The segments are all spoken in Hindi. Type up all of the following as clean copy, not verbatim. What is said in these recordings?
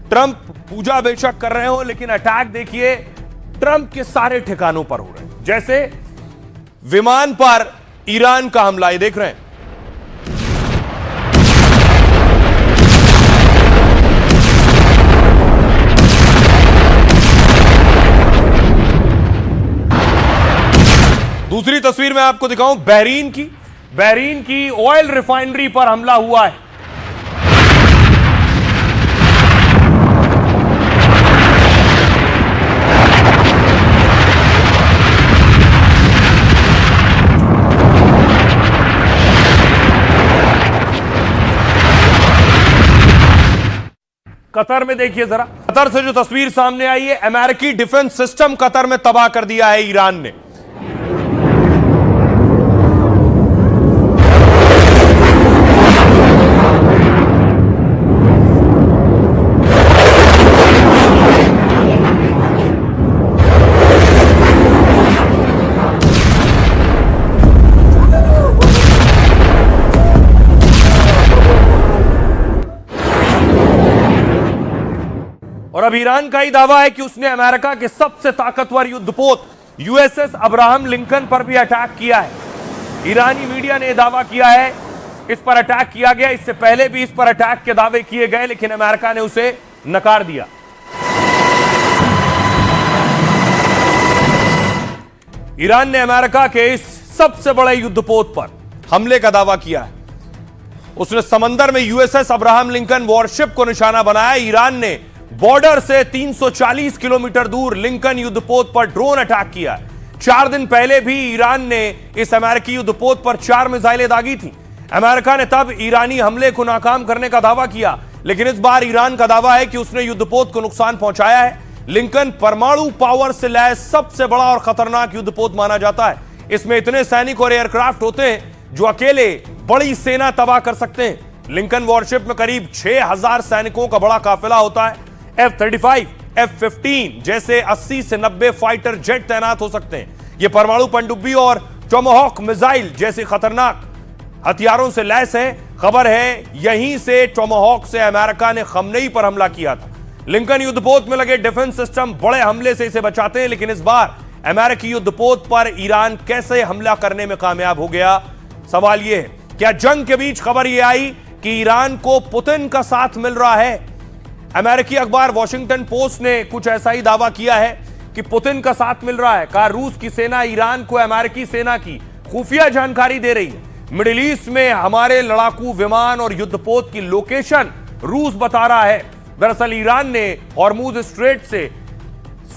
ट्रंप पूजा बेशक कर रहे हो, लेकिन अटैक देखिए ट्रंप के सारे ठिकानों पर हो रहे हैं। जैसे विमान पर ईरान का हमला, ये देख रहे हैं। दूसरी तस्वीर मैं आपको दिखाऊं बहरीन की ऑयल रिफाइनरी पर हमला हुआ है। कतर में देखिए जरा, कतर से जो तस्वीर सामने आई है, अमेरिकी डिफेंस सिस्टम कतर में तबाह कर दिया है ईरान ने। और अब ईरान का ही दावा है कि उसने अमेरिका के सबसे ताकतवर युद्धपोत यूएसएस अब्राहम लिंकन पर भी अटैक किया है। ईरानी मीडिया ने दावा किया है इस पर अटैक किया गया। इससे पहले भी इस पर अटैक के दावे किए गए, लेकिन अमेरिका ने उसे नकार दिया। ईरान ने अमेरिका के इस सबसे बड़े युद्धपोत पर हमले का दावा किया है। उसने समंदर में यूएसएस अब्राहम लिंकन वॉरशिप को निशाना बनाया। ईरान ने बॉर्डर से 340 किलोमीटर दूर लिंकन युद्धपोत पर ड्रोन अटैक किया। 4 दिन पहले भी ईरान ने इस अमेरिकी युद्धपोत पर 4 मिसाइलें दागी थी। अमेरिका ने तब ईरानी हमले को नाकाम करने का दावा किया, लेकिन इस बार ईरान का दावा है कि उसने युद्धपोत को नुकसान पहुंचाया है। लिंकन परमाणु पावर से लैस सबसे बड़ा और खतरनाक युद्धपोत माना जाता है। इसमें इतने सैनिक और एयरक्राफ्ट होते हैं जो अकेले बड़ी सेना तबाह कर सकते हैं। लिंकन वॉरशिप में करीब 6000 सैनिकों का बड़ा काफिला होता है। F-35, F-15 जैसे 80 से 90 फाइटर जेट तैनात हो सकते हैं। ये परमाणु पनडुब्बी और टोमाहॉक मिसाइल जैसे खतरनाक हथियारों से लैस है। खबर है यहीं से टोमाहॉक से अमेरिका ने खमनेई पर हमला किया था। लिंकन युद्धपोत में लगे डिफेंस सिस्टम बड़े हमले से इसे बचाते हैं, लेकिन इस बार अमेरिकी युद्धपोत पर ईरान कैसे हमला करने में कामयाब हो गया? सवाल यह है, क्या जंग के बीच खबर यह आई कि ईरान को पुतिन का साथ मिल रहा है? अमेरिकी अखबार वॉशिंगटन पोस्ट ने कुछ ऐसा ही दावा किया है कि पुतिन का साथ मिल रहा है। कहा रूस की सेना ईरान को अमेरिकी सेना की खुफिया जानकारी दे रही है। मिडिल ईस्ट में हमारे लड़ाकू विमान और युद्धपोत की लोकेशन रूस बता रहा है। दरअसल ईरान ने हॉर्मुज स्ट्रेट से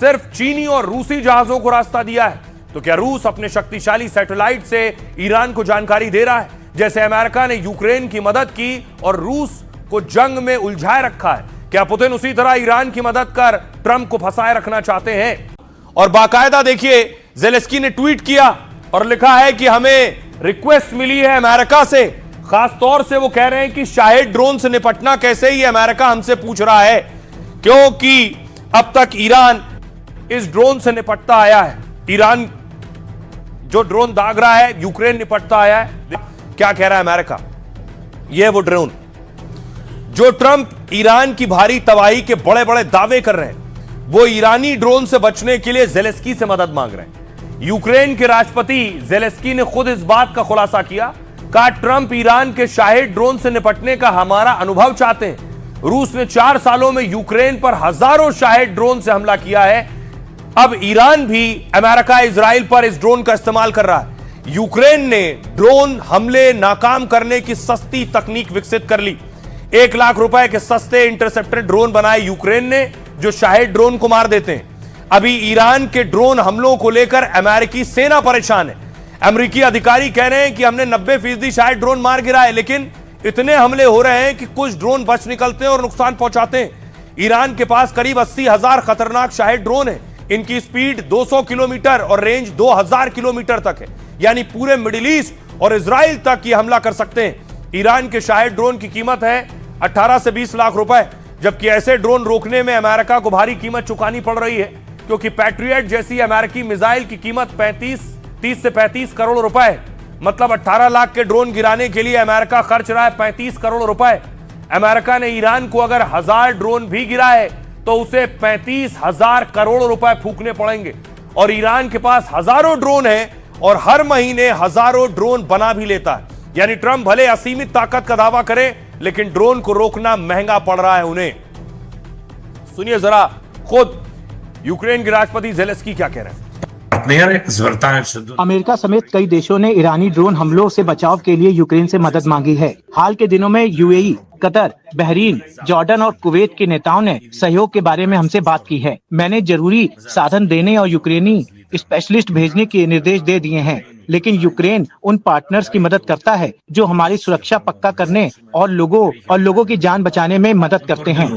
सिर्फ चीनी और रूसी जहाजों को रास्ता दिया है। तो क्या रूस अपने शक्तिशाली सैटेलाइट से ईरान को जानकारी दे रहा है? जैसे अमेरिका ने यूक्रेन की मदद की और रूस को जंग में उलझाए रखा है, क्या पुतिन उसी तरह ईरान की मदद कर ट्रंप को फंसाए रखना चाहते हैं? और बाकायदा देखिए ज़ेलेंस्की ने ट्वीट किया और लिखा है कि हमें रिक्वेस्ट मिली है अमेरिका से। खास तौर से वो कह रहे हैं कि शाहिद ड्रोन से निपटना कैसे, ही अमेरिका हमसे पूछ रहा है, क्योंकि अब तक ईरान इस ड्रोन से निपटता आया है। ईरान जो ड्रोन दाग रहा है, यूक्रेन निपटता आया है। क्या कह रहा है अमेरिका? यह वो ड्रोन जो ट्रंप ईरान की भारी तबाही के बड़े बड़े दावे कर रहे हैं, वो ईरानी ड्रोन से बचने के लिए ज़ेलेंस्की से मदद मांग रहे हैं। यूक्रेन के राष्ट्रपति ज़ेलेंस्की ने खुद इस बात का खुलासा किया। कहा ट्रंप ईरान के शाहिद ड्रोन से निपटने का हमारा अनुभव चाहते हैं। रूस ने 4 सालों में यूक्रेन पर हजारों शाहिद ड्रोन से हमला किया है। अब ईरान भी अमेरिका इजराइल पर इस ड्रोन का इस्तेमाल कर रहा है। यूक्रेन ने ड्रोन हमले नाकाम करने की सस्ती तकनीक विकसित कर ली। 1 लाख रुपए के सस्ते इंटरसेप्टर ड्रोन बनाए यूक्रेन ने, जो शाहिद ड्रोन को मार देते हैं। अभी ईरान के ड्रोन हमलों को लेकर अमेरिकी सेना परेशान है। अमेरिकी अधिकारी कह रहे हैं कि हमने 90% शाहिद ड्रोन मार गिराए, लेकिन इतने हमले हो रहे हैं कि कुछ ड्रोन बच निकलते हैं और नुकसान पहुंचाते हैं। ईरान के पास करीब 80,000 खतरनाक शाहिद ड्रोन है। इनकी स्पीड 200 किलोमीटर और रेंज 2000 किलोमीटर तक है, यानी पूरे मिडिल ईस्ट और इजराइल तक ये हमला कर सकते हैं। ईरान के शाहिद ड्रोन की कीमत है 18 से 20 लाख रुपए, जबकि ऐसे ड्रोन रोकने में अमेरिका को भारी कीमत चुकानी पड़ रही है, क्योंकि पैट्रियट जैसी अमेरिकी मिसाइल की कीमत 30 से 35 करोड़ रुपए है। मतलब 18 लाख के ड्रोन गिराने के लिए अमेरिका खर्च रहा है 35 करोड़ रुपए। अमेरिका ने ईरान को अगर 1000 ड्रोन भी गिराए तो उसे 35,000 करोड़ रुपए फूकने पड़ेंगे। और ईरान के पास हजारों ड्रोन है और हर महीने हजारों ड्रोन बना भी लेता है। यानी ट्रंप भले असीमित ताकत का दावा करे, लेकिन ड्रोन को रोकना महंगा पड़ रहा है उन्हें। सुनिए जरा खुद यूक्रेन के राष्ट्रपति ज़ेलेंस्की क्या कह रहे हैं। अमेरिका समेत कई देशों ने ईरानी ड्रोन हमलों से बचाव के लिए यूक्रेन से मदद मांगी है। हाल के दिनों में यूएई, कतर, बहरीन, जॉर्डन और कुवैत के नेताओं ने सहयोग के बारे में हमसे बात की है। मैंने जरूरी साधन देने और यूक्रेनी स्पेशलिस्ट भेजने के निर्देश दे दिए हैं, लेकिन यूक्रेन उन पार्टनर्स की मदद करता है जो हमारी सुरक्षा पक्का करने और लोगों की जान बचाने में मदद करते हैं।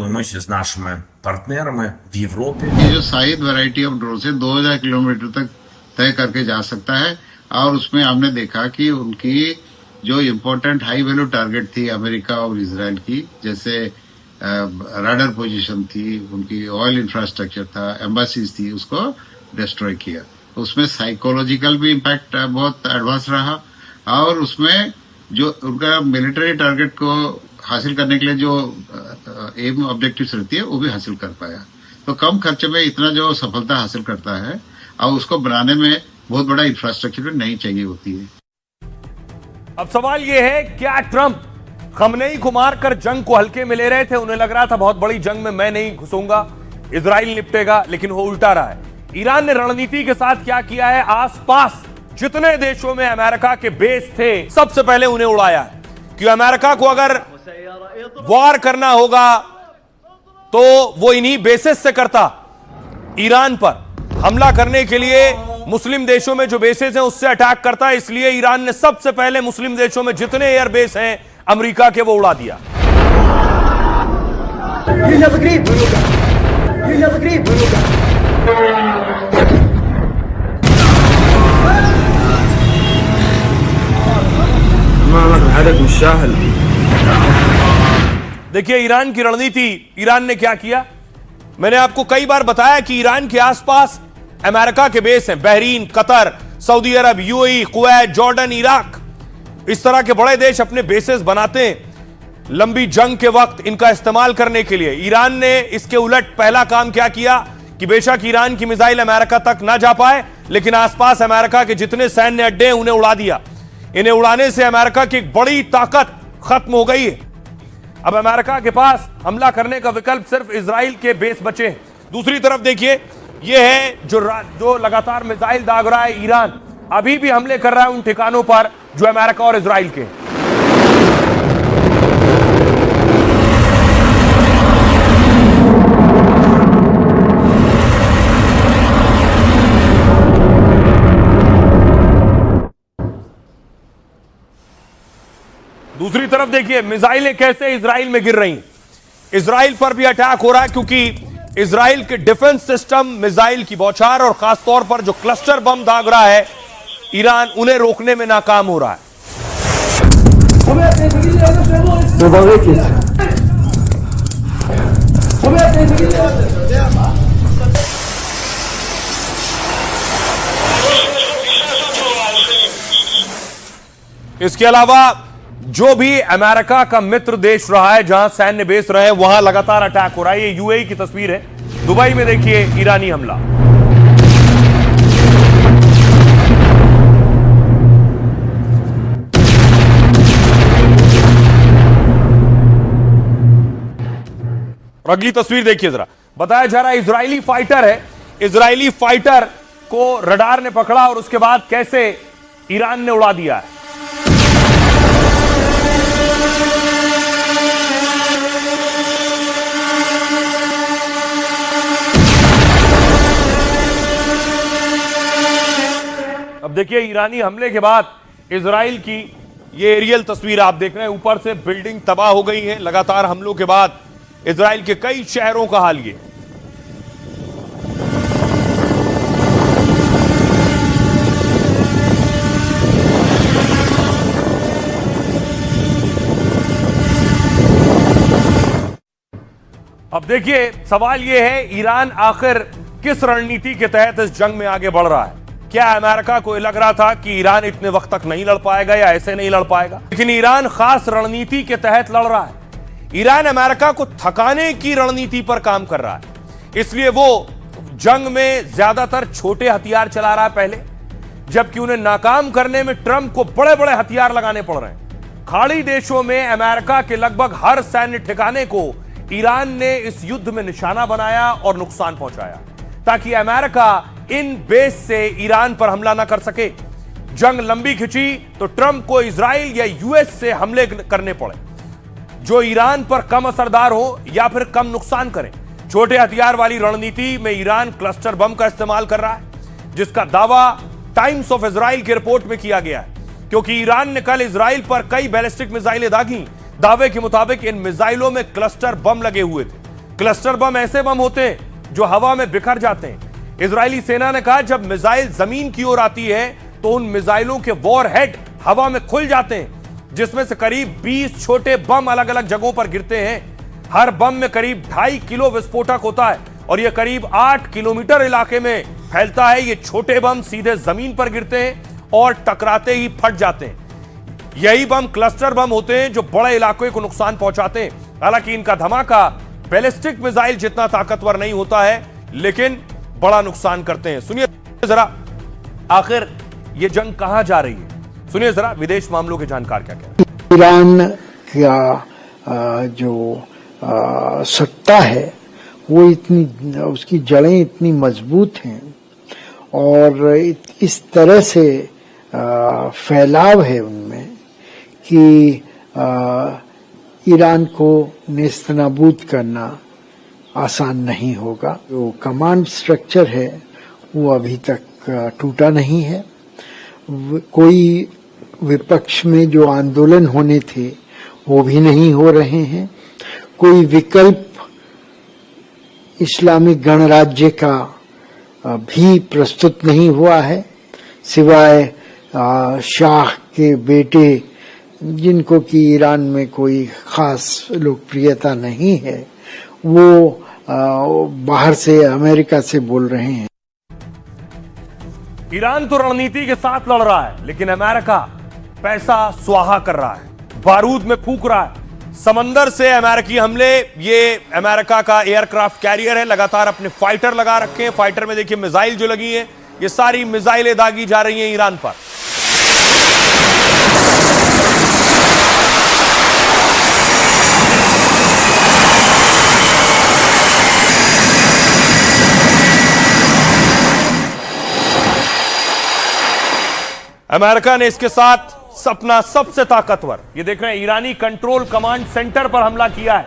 ये जो शाहिद वैरायटी ऑफ ड्रोन से 2000 किलोमीटर तक तय करके जा सकता है। और उसमें हमने देखा कि उनकी जो इम्पोर्टेंट हाई वैल्यू टारगेट थी अमेरिका और इजराइल की, जैसे राडार पोजीशन थी, उनकी ऑयल इंफ्रास्ट्रक्चर था, एम्बेसीज थी, उसको डिस्ट्रॉय किया। उसमें साइकोलॉजिकल भी इम्पैक्ट बहुत एडवांस रहा और उसमें जो उनका मिलिट्री टारगेट को हासिल करने के लिए जो एम ऑब्जेक्टिव्स रहती है वो भी हासिल कर पाया। तो कम खर्चे में इतना जो सफलता हासिल करता है और उसको बनाने में बहुत बड़ा इंफ्रास्ट्रक्चर नहीं चाहिए होती है। अब सवाल यह है, क्या ट्रंप खमनेई को मारकर जंग को हल्के में ले रहे थे? उन्हें लग रहा था बहुत बड़ी जंग में मैं नहीं घुसूंगा, इजराइल निपटेगा, लेकिन वो उल्टा रहा है। ईरान ने रणनीति के साथ क्या किया है, आसपास जितने देशों में अमेरिका के बेस थे सबसे पहले उन्हें उड़ाया है। क्यों? अमेरिका को अगर वॉर करना होगा तो वो इन्हीं बेसिस से करता। ईरान पर हमला करने के लिए मुस्लिम देशों में जो बेसेस हैं उससे अटैक करता है। इसलिए ईरान ने सबसे पहले मुस्लिम देशों में जितने एयर बेस हैं अमेरिका के वो उड़ा दिया। देखिए ईरान की रणनीति, ईरान ने क्या किया। मैंने आपको कई बार बताया कि ईरान के आसपास अमेरिका के बेस हैं, बहरीन, कतर, सऊदी अरब, यूएई, कुवैत, जॉर्डन, इराक, इस तरह के बड़े देश अपने बेसेस बनाते हैं लंबी जंग के वक्त इनका इस्तेमाल करने के लिए। ईरान ने इसके उलट पहला काम क्या किया कि बेशक ईरान की मिसाइल अमेरिका तक ना जा पाए, लेकिन आसपास अमेरिका के जितने सैन्य अड्डे हैं उन्हें उड़ा दिया। इन्हें उड़ाने से अमेरिका की एक बड़ी ताकत खत्म हो गई है। अब अमेरिका के पास हमला करने का विकल्प सिर्फ इजराइल के बेस बचे हैं। दूसरी तरफ देखिए, यह है जो लगातार मिसाइल दाग रहा है ईरान, अभी भी हमले कर रहा है उन ठिकानों पर जो अमेरिका और इजराइल के। दूसरी तरफ देखिए मिसाइलें कैसे इजराइल में गिर रही। इजराइल पर भी अटैक हो रहा है क्योंकि इजराइल के डिफेंस सिस्टम मिसाइल की बौछार और खासतौर पर जो क्लस्टर बम दाग रहा है ईरान, उन्हें रोकने में नाकाम हो रहा है। इसके अलावा जो भी अमेरिका का मित्र देश रहा है, जहां सैन्य बेस रहे, वहां लगातार अटैक हो रहा है। ये यूएई की तस्वीर है, दुबई में देखिए ईरानी हमला। और अगली तस्वीर देखिए जरा, बताया जा रहा है इजरायली फाइटर है, इजरायली फाइटर को रडार ने पकड़ा और उसके बाद कैसे ईरान ने उड़ा दिया है। अब देखिए ईरानी हमले के बाद इजराइल की ये एरियल तस्वीर आप देख रहे हैं, ऊपर से बिल्डिंग तबाह हो गई है। लगातार हमलों के बाद इजराइल के कई शहरों का हाल ये। अब देखिए सवाल यह है, ईरान आखिर किस रणनीति के तहत इस जंग में आगे बढ़ रहा है। क्या अमेरिका को लग रहा था कि ईरान इतने वक्त तक नहीं लड़ पाएगा या ऐसे नहीं लड़ पाएगा, लेकिन ईरान खास रणनीति के तहत लड़ रहा है। ईरान अमेरिका को थकाने की रणनीति पर काम कर रहा है, इसलिए वो जंग में ज्यादातर छोटे हथियार चला रहा है पहले, जबकि उन्हें नाकाम करने में ट्रंप को बड़े बड़े हथियार लगाने पड़ रहे हैं। खाड़ी देशों में अमेरिका के लगभग हर सैन्य ठिकाने को ईरान ने इस युद्ध में निशाना बनाया और नुकसान पहुंचाया, ताकि अमेरिका इन बेस से ईरान पर हमला ना कर सके। जंग लंबी खिंची तो ट्रंप को इजराइल या यूएस से हमले करने पड़े, जो ईरान पर कम असरदार हो या फिर कम नुकसान करें। छोटे हथियार वाली रणनीति में ईरान क्लस्टर बम का इस्तेमाल कर रहा है, जिसका दावा टाइम्स ऑफ इजराइल की रिपोर्ट में किया गया है, क्योंकि ईरान ने कल इजराइल पर कई बैलिस्टिक मिसाइलें दागी। दावे के मुताबिक इन मिसाइलों में क्लस्टर बम लगे हुए थे। क्लस्टर बम ऐसे बम होते हैं जो हवा में बिखर जाते हैं। इजरायली सेना ने कहा, जब मिसाइल जमीन की ओर आती है तो उन मिसाइलों के वॉर हेड हवा में खुल जाते हैं, जिसमें से करीब 20 छोटे बम अलग अलग जगहों पर गिरते हैं। हर बम में करीब 2.5 किलो विस्फोटक होता है और यह करीब 8 किलोमीटर इलाके में फैलता है। ये छोटे बम सीधे जमीन पर गिरते हैं और टकराते ही फट जाते हैं। यही बम क्लस्टर बम होते हैं जो बड़े इलाकों को नुकसान पहुंचाते हैं। हालांकि इनका धमाका बैलिस्टिक मिसाइल जितना ताकतवर नहीं होता है, लेकिन बड़ा नुकसान करते हैं। सुनिए जरा, आखिर ये जंग कहां जा रही है, सुनिए जरा विदेश मामलों के जानकार क्या कह रहे हैं। ईरान का जो सत्ता है वो इतनी, उसकी जड़ें इतनी मजबूत हैं और इस तरह से फैलाव है उनमें कि ईरान को नेस्तनाबूद करना आसान नहीं होगा। जो कमांड स्ट्रक्चर है वो अभी तक टूटा नहीं है। कोई विपक्ष में जो आंदोलन होने थे वो भी नहीं हो रहे हैं। कोई विकल्प इस्लामिक गणराज्य का भी प्रस्तुत नहीं हुआ है, सिवाय शाह के बेटे, जिनको कि ईरान में कोई खास लोकप्रियता नहीं है, वो बाहर से अमेरिका से बोल रहे हैं। ईरान तो रणनीति के साथ लड़ रहा है, लेकिन अमेरिका पैसा स्वाहा कर रहा है, बारूद में फूंक रहा है। समंदर से अमेरिकी हमले, ये अमेरिका का एयरक्राफ्ट कैरियर है, लगातार अपने फाइटर लगा रखे हैं। फाइटर में देखिए मिसाइल जो लगी है, ये सारी मिसाइलें दागी जा रही हैं ईरान पर। अमेरिका ने इसके साथ अपना सबसे ताकतवर, ये देख रहे हैं, ईरानी कंट्रोल कमांड सेंटर पर हमला किया है।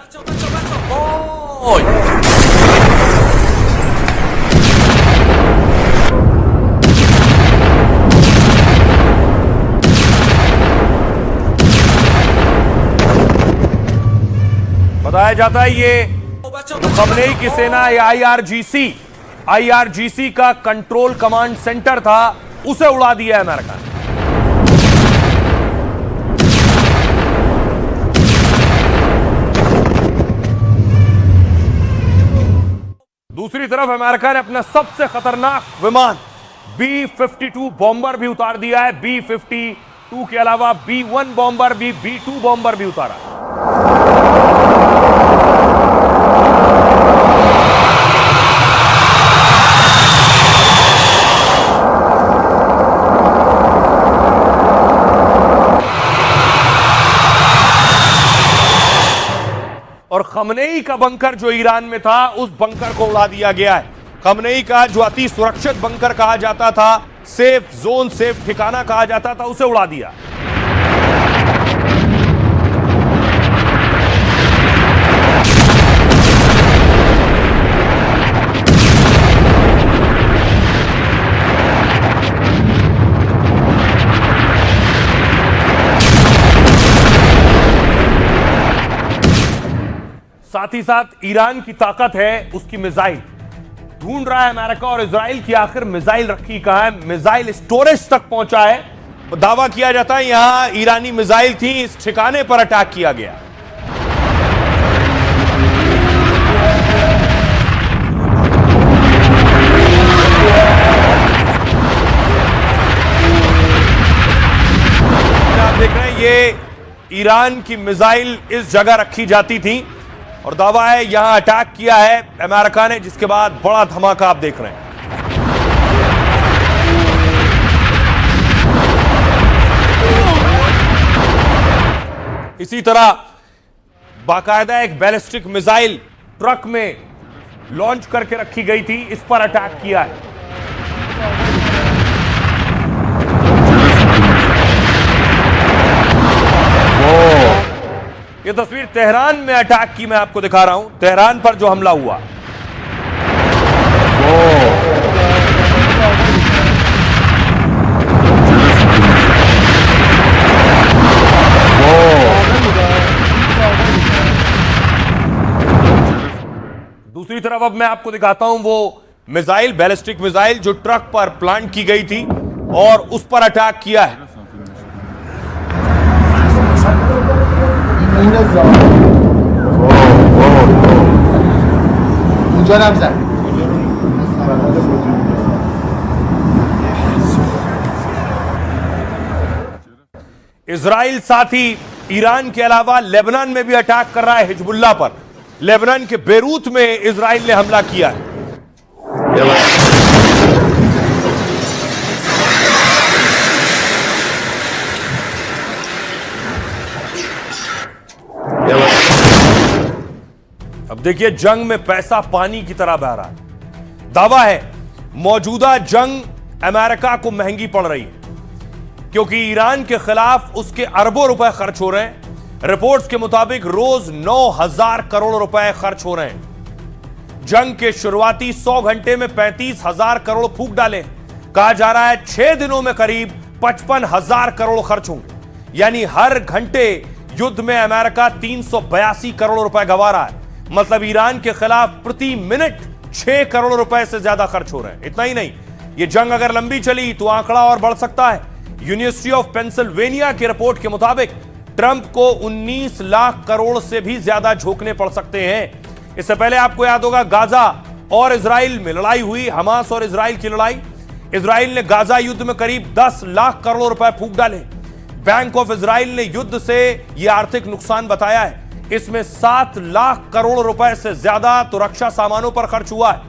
बताया जाता है ये जो खमनेई की सेना है, आईआरजीसी का कंट्रोल कमांड सेंटर था, उसे उड़ा दिया अमेरिका ने। दूसरी तरफ अमेरिका ने अपना सबसे खतरनाक विमान B-52 बॉम्बर भी उतार दिया है। B-52 के अलावा B-1 बॉम्बर भी, B-2 बॉम्बर भी उतारा। और खमनेई का बंकर जो ईरान में था, उस बंकर को उड़ा दिया गया है। खमनेई का जो अति सुरक्षित बंकर कहा जाता था, सेफ जोन, सेफ ठिकाना कहा जाता था, उसे उड़ा दिया। साथ ही साथ ईरान की ताकत है उसकी मिसाइल। ढूंढ रहा है अमेरिका और इजराइल की आखिर मिसाइल रखी कहां है। मिसाइल स्टोरेज तक पहुंचा है। दावा किया जाता है यहां ईरानी मिसाइल थी, इस ठिकाने पर अटैक किया गया। आप देख रहे हैं ये ईरान की मिसाइल इस जगह रखी जाती थी और दावा है यहां अटैक किया है अमेरिका ने, जिसके बाद बड़ा धमाका आप देख रहे हैं। इसी तरह बाकायदा एक बैलिस्टिक मिसाइल ट्रक में लॉन्च करके रखी गई थी, इस पर अटैक किया है। ये तस्वीर तेहरान में अटैक की मैं आपको दिखा रहा हूं, तेहरान पर जो हमला हुआ। दूसरी तरफ अब मैं आपको दिखाता हूं वो मिसाइल, बैलिस्टिक मिसाइल जो ट्रक पर प्लांट की गई थी और उस पर अटैक किया है। इजराइल साथ ही ईरान के अलावा लेबनान में भी अटैक कर रहा है हिजबुल्लाह पर। लेबनान के बेरूत में इजराइल ने हमला किया है। अब देखिए जंग में पैसा पानी की तरह बह रहा है। दावा है मौजूदा जंग अमेरिका को महंगी पड़ रही है क्योंकि ईरान के खिलाफ उसके अरबों रुपए खर्च हो रहे हैं। रिपोर्ट्स के मुताबिक रोज 9,000 करोड़ रुपए खर्च हो रहे हैं। जंग के शुरुआती 100 घंटे में 35,000 करोड़ फूंक डाले। कहा जा रहा है 6 दिनों में करीब 55,000 करोड़ खर्च होंगे। यानी हर घंटे युद्ध में अमेरिका 382 करोड़ रुपए गंवा रहा है। मतलब ईरान के खिलाफ प्रति मिनट 6 करोड़ रुपए से ज्यादा खर्च हो रहे हैं। इतना ही नहीं, यह जंग अगर लंबी चली तो आंकड़ा और बढ़ सकता है। यूनिवर्सिटी ऑफ पेंसिल्वेनिया की रिपोर्ट के मुताबिक ट्रंप को 19 लाख करोड़ से भी ज्यादा झोंकने पड़ सकते हैं। इससे पहले आपको याद होगा गाजा और इजराइल में लड़ाई हुई, हमास और इजराइल की लड़ाई। इजराइल ने गाजा युद्ध में करीब 10 लाख करोड़ रुपए फूंक डाले। बैंक ऑफ इजराइल ने युद्ध से यह आर्थिक नुकसान बताया है। इसमें 7 लाख करोड़ रुपए से ज्यादा तो रक्षा सामानों पर खर्च हुआ है।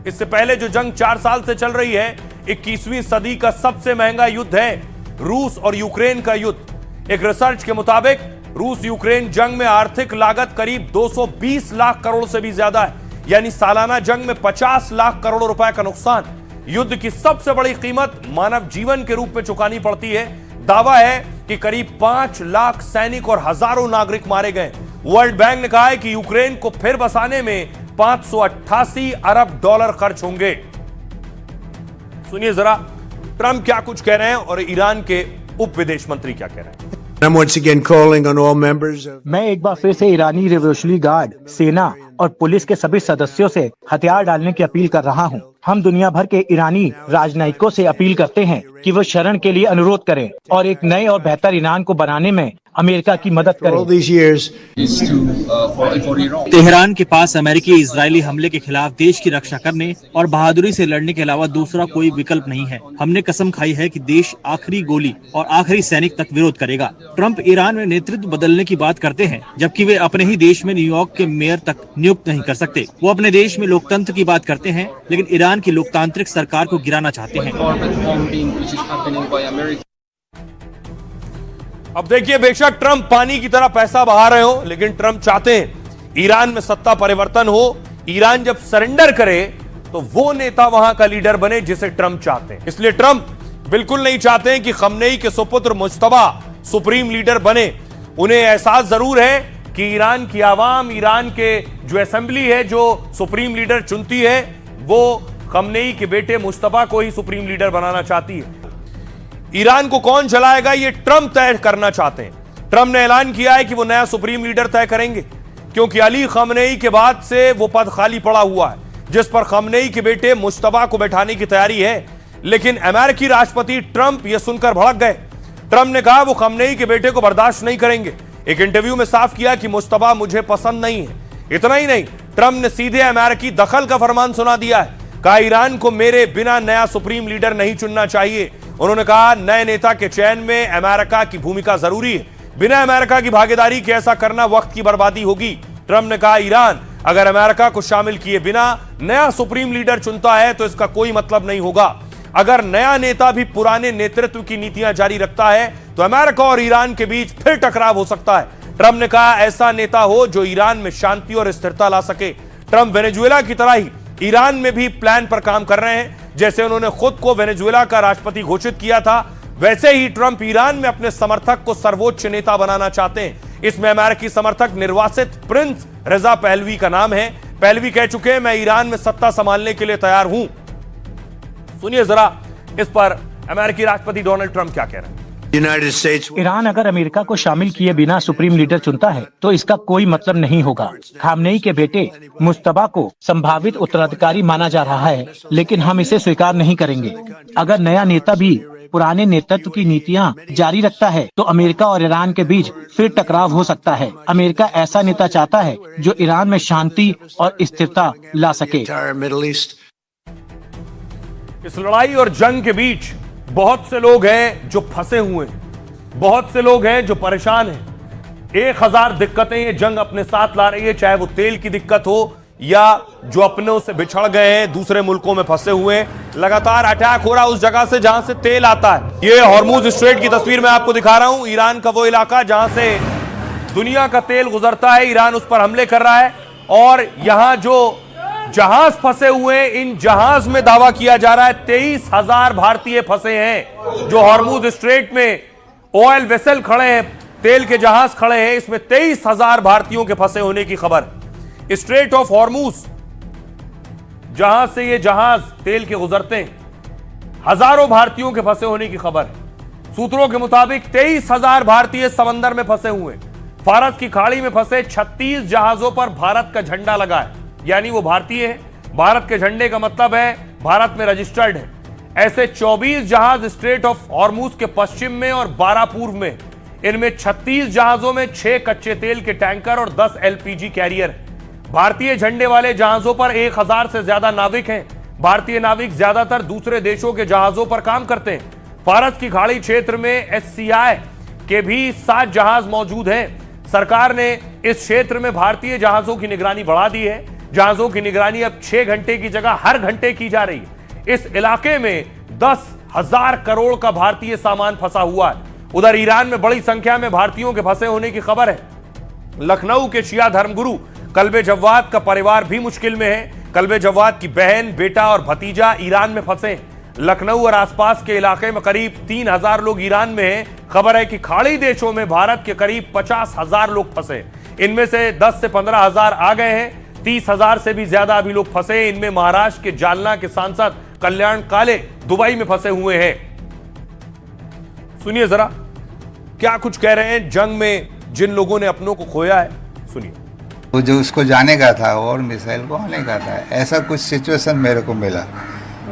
इससे पहले जो जंग 4 साल से चल रही है, 21वीं सदी का सबसे महंगा युद्ध है रूस और यूक्रेन का युद्ध। एक रिसर्च के मुताबिक रूस यूक्रेन जंग में आर्थिक लागत करीब 220 लाख करोड़ से भी ज्यादा है। यानी सालाना जंग में 50 लाख करोड़ रुपए का नुकसान। युद्ध की सबसे बड़ी कीमत मानव जीवन के रूप में चुकानी पड़ती है। दावा है कि करीब 5 लाख सैनिक और हजारों नागरिक मारे गए। वर्ल्ड बैंक ने कहा है कि यूक्रेन को फिर बसाने में 588 अरब डॉलर खर्च होंगे। सुनिए जरा ट्रंप क्या कुछ कह रहे हैं और ईरान के उप विदेश मंत्री क्या कह रहे हैं। I'm once again calling on all members of मैं एक बार फिर से ईरानी रिवोल्यूशनरी गार्ड, सेना और पुलिस के सभी सदस्यों से हथियार डालने की अपील कर रहा हूं। हम दुनिया भर के ईरानी राजनयिकों से अपील करते हैं कि वो शरण के लिए अनुरोध करें और एक नए और बेहतर ईरान को बनाने में अमेरिका की मदद all करें। these years. तेहरान के पास अमेरिकी इजरायली हमले के खिलाफ देश की रक्षा करने और बहादुरी से लड़ने के अलावा दूसरा कोई विकल्प नहीं है। हमने कसम खाई है कि देश आखिरी गोली और आखिरी सैनिक तक विरोध करेगा। ट्रंप ईरान में नेतृत्व बदलने की बात करते हैं, जबकि वे अपने ही देश में न्यूयॉर्क के मेयर तक नियुक्त नहीं कर सकते। वो अपने देश में लोकतंत्र की बात करते हैं, लेकिन ईरान की लोकतांत्रिक सरकार को गिराना चाहते हैं। अब देखिए बेशक ट्रंप पानी की तरह पैसा बहा रहे हो, लेकिन ट्रंप चाहते हैं ईरान में सत्ता परिवर्तन हो। ईरान जब सरेंडर करे तो वो नेता वहां का लीडर बने जिसे ट्रंप चाहते हैं। इसलिए ट्रंप बिल्कुल नहीं चाहते हैं कि खमनेई के सुपुत्र मुज्तबा सुप्रीम लीडर बने। उन्हें एहसास जरूर है कि ईरान की आवाम, ईरान के जो असेंबली है जो सुप्रीम लीडर चुनती है, वो खमनेई के बेटे मुज्तबा को ही सुप्रीम लीडर बनाना चाहती है। ईरान को कौन चलाएगा ये ट्रंप तय करना चाहते हैं। ट्रंप ने ऐलान किया है कि वो नया सुप्रीम लीडर तय करेंगे क्योंकि अली खमनेई के बाद से वो पद खाली पड़ा हुआ है जिस पर खमनेई के बेटे मुज्तबा को बैठाने की तैयारी है। लेकिन अमेरिकी राष्ट्रपति ट्रंप ये सुनकर भड़क गए। ट्रंप ने कहा वो खमनेई के बेटे को बर्दाश्त नहीं करेंगे। एक इंटरव्यू में साफ किया कि मुज्तबा मुझे पसंद नहीं है। इतना ही नहीं, ट्रंप ने सीधे अमेरिकी दखल का फरमान सुना दिया है। कहा ईरान को मेरे बिना नया सुप्रीम लीडर नहीं चुनना चाहिए। उन्होंने कहा नए नेता के चयन में अमेरिका की भूमिका जरूरी है, बिना अमेरिका की भागीदारी के ऐसा करना वक्त की बर्बादी होगी। ट्रंप ने कहा, ईरान अगर अमेरिका को शामिल किए बिना नया सुप्रीम लीडर चुनता है तो इसका कोई मतलब नहीं होगा। अगर नया नेता भी पुराने नेतृत्व की नीतियां जारी रखता है तो अमेरिका और ईरान के बीच फिर टकराव हो सकता है। ट्रंप ने कहा, ऐसा नेता हो जो ईरान में शांति और स्थिरता ला सके। ट्रंप वेनेजुएला की तरह ही ईरान में भी प्लान पर काम कर रहे हैं। जैसे उन्होंने खुद को वेनेजुएला का राष्ट्रपति घोषित किया था, वैसे ही ट्रंप ईरान में अपने समर्थक को सर्वोच्च नेता बनाना चाहते हैं। इसमें अमेरिकी समर्थक निर्वासित प्रिंस रजा पहलवी का नाम है। पहलवी कह चुके हैं, मैं ईरान में सत्ता संभालने के लिए तैयार हूं। सुनिए जरा इस पर अमेरिकी राष्ट्रपति डोनाल्ड ट्रंप क्या कह रहे हैं। United States. ईरान अगर अमेरिका को शामिल किए बिना सुप्रीम लीडर चुनता है तो इसका कोई मतलब नहीं होगा। खामनेई के बेटे मुश्तबा को संभावित उत्तराधिकारी माना जा रहा है, लेकिन हम इसे स्वीकार नहीं करेंगे। अगर नया नेता भी पुराने नेतृत्व की नीतियां जारी रखता है तो अमेरिका और ईरान के बीच फिर टकराव हो सकता है। अमेरिका ऐसा नेता चाहता है जो ईरान में शांति और स्थिरता ला सके। Entire Middle East. इस लड़ाई और जंग के बीच बहुत से लोग हैं जो फंसे हुए हैं, बहुत से लोग हैं जो परेशान हैं। 1000 दिक्कतें ये जंग अपने साथ ला रही है, चाहे वो तेल की दिक्कत हो या जो अपनों से बिछड़ गए हैं, दूसरे मुल्कों में फंसे हुए हैं। लगातार अटैक हो रहा है उस जगह से जहां से तेल आता है। ये हॉर्मुज स्ट्रेट की तस्वीर मैं आपको दिखा रहा हूं। ईरान का वो इलाका जहां से दुनिया का तेल गुजरता है, ईरान उस पर हमले कर रहा है। और यहां जो जहाज फंसे हुए हैं, इन जहाज में दावा किया जा रहा है 23,000 भारतीय फंसे हैं। जो हॉर्मुज स्ट्रेट में ऑयल वेसल खड़े हैं, तेल के जहाज खड़े हैं, इसमें 23,000 भारतीयों के फंसे होने की खबर। स्ट्रेट ऑफ हॉर्मुज जहां से ये जहाज तेल के गुजरते हैं, हजारों भारतीयों के फंसे होने की खबर है। सूत्रों के मुताबिक 23,000 भारतीय समंदर में फंसे हुए। फारस की खाड़ी में फंसे 36 जहाजों पर भारत का झंडा लगा है, यानी वो भारतीय है। भारत के झंडे का मतलब है भारत में रजिस्टर्ड है। ऐसे 24 जहाज स्ट्रेट ऑफ हॉर्मुज के पश्चिम में और 12 पूर्व में। इनमें 36 जहाजों में 6 कच्चे तेल के टैंकर और 10 एलपीजी कैरियर। भारतीय झंडे वाले जहाजों पर 1000 से ज्यादा नाविक हैं। भारतीय नाविक ज्यादातर दूसरे देशों के जहाजों पर काम करते हैं। फारस की खाड़ी क्षेत्र में एचसीआई के भी 7 जहाज मौजूद हैं। सरकार ने इस क्षेत्र में भारतीय जहाजों की निगरानी बढ़ा दी है। जहाजों की निगरानी अब 6 घंटे की जगह हर घंटे की जा रही है। इस इलाके में 10,000 करोड़ का भारतीय सामान फंसा हुआ है। उधर ईरान में बड़ी संख्या में भारतीयों के फंसे होने की खबर है। लखनऊ के शिया धर्मगुरु कल्बे जव्वाद का परिवार भी मुश्किल में है। कल्बे जव्वाद की बहन, बेटा और भतीजा ईरान में फंसे। लखनऊ और आसपास के इलाके में करीब 3,000 लोग ईरान में हैं। खबर है कि खाड़ी देशों में भारत के करीब 50,000 लोग फंसे। इनमें से 10 से 15,000 आ गए हैं। 30,000 से भी ज्यादा अभी लोग फंसे। इनमें महाराष्ट्र के जालना के सांसद कल्याण काले दुबई में फंसे हुए हैं। सुनिए जरा क्या कुछ कह रहे हैं जंग में जिन लोगों ने अपनों को खोया है, सुनिए। वो जो उसको जाने का था और मिसाइल को आने का था, ऐसा कुछ सिचुएशन मेरे को मिला।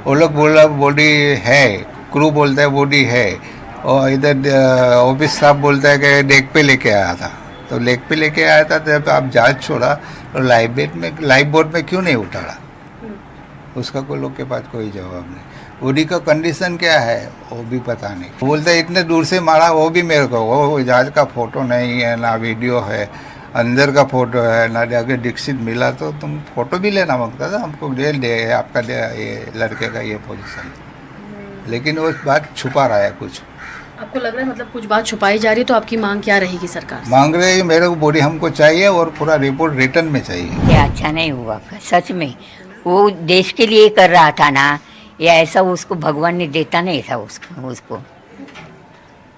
वो लोग बोला बॉडी है, क्रू बोलता है बॉडी है, और इधर ऑफिस साहब बोलता है कि लेक पे लेके आया था। तो लेक पे लेके आया था, जब आप जहाज छोड़ा तो लाइफ बोट में क्यों नहीं उतारा? उसका कोई लोग के पास कोई जवाब नहीं। बॉडी का कंडीशन क्या है वो भी पता नहीं। बोलते इतने दूर से मारा, वो भी मेरे को वो जहाज का फोटो नहीं है, ना वीडियो है, अंदर का फोटो है ना। अगर दीक्षित मिला तो तुम फोटो भी लेना मांगता था हमको, दे आपका ये लड़के का ये पोजीशन, लेकिन वो बात छुपा रहा है कुछ। आपको लग रहा है मतलब कुछ बात छुपाई जा रही है, तो आपकी मांग क्या रहेगी सरकार से? मांग रहे हैं मेरे को बॉडी हमको चाहिए और पूरा रिपोर्ट रिटर्न में चाहिए। ये अच्छा नहीं हुआ सच में। वो देश के लिए कर रहा था ना, या ऐसा उसको भगवान ने देता नहीं था उसको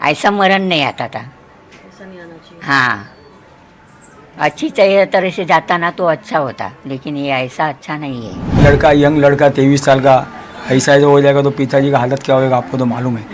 ऐसा मरण नहीं आता था। ऐसा नहीं आना चाहिए। हाँ, अच्छी तरह से जाता ना तो अच्छा होता, लेकिन ये ऐसा अच्छा नहीं है। लड़का, यंग लड़का 23 साल का, ऐसा जो हो जाएगा तो पिताजी का हालत क्या होगा आपको तो मालूम है।